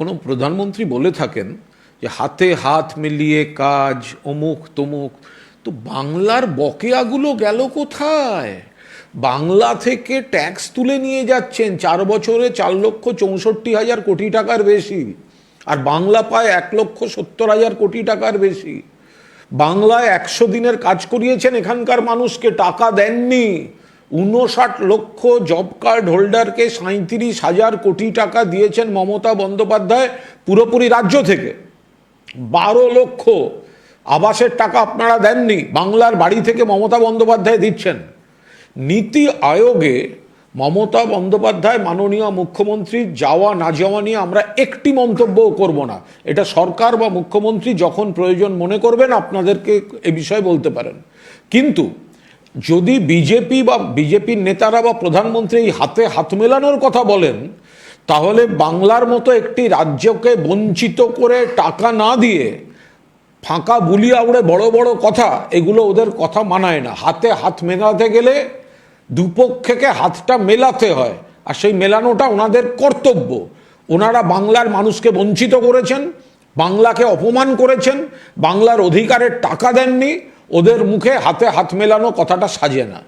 কোনো প্রধানমন্ত্রী বলে থাকেন যে হাতে হাত মিলিয়ে কাজ অমুক তমুক, তো বাংলার বকেয়াগুলো গেল কোথায়? বাংলা থেকে ট্যাক্স তুলে নিয়ে যাচ্ছেন 4 বছরে 4,64,000 কোটি টাকার বেশি, আর বাংলা পায় 1,70,000 কোটি টাকার বেশি। বাংলায় 100 দিনের কাজ করিয়েছেন, এখানকার মানুষকে টাকা দেননি। 59 লক্ষ জব কার্ড হোল্ডারকে 37,000 কোটি টাকা দিয়েছেন মমতা বন্দ্যোপাধ্যায় পুরোপুরি রাজ্য থেকে। 12 লক্ষ আবাসের টাকা আপনারা দেননি, বাংলার বাড়ি থেকে মমতা বন্দ্যোপাধ্যায় দিচ্ছেন। নীতি আয়োগে মমতা বন্দ্যোপাধ্যায় মাননীয় মুখ্যমন্ত্রীর যাওয়া না যাওয়া নিয়ে আমরা একটি মন্তব্যও করব না। এটা সরকার বা মুখ্যমন্ত্রী যখন প্রয়োজন মনে করবেন আপনাদেরকে এ বিষয়ে বলতে পারেন। কিন্তু যদি বিজেপি বা বিজেপির নেতারা বা প্রধানমন্ত্রী এই হাতে হাত মেলানোর কথা বলেন, তাহলে বাংলার মতো একটি রাজ্যকে বঞ্চিত করে টাকা না দিয়ে ফাঁকা বুলি আউড়ে বড় বড় কথা, এগুলো ওদের কথা মানায় না। হাতে হাত মেলাতে গেলে দুপক্ষকে হাতটা মেলাতে হয়, আর সেই মেলানোটা ওনাদের কর্তব্য। ওনারা বাংলার মানুষকে বঞ্চিত করেছেন, বাংলাকে অপমান করেছেন, বাংলার অধিকারের টাকা দেননি। ওদের মুখে হাতে হাত মেলানো কথাটা সাজে না।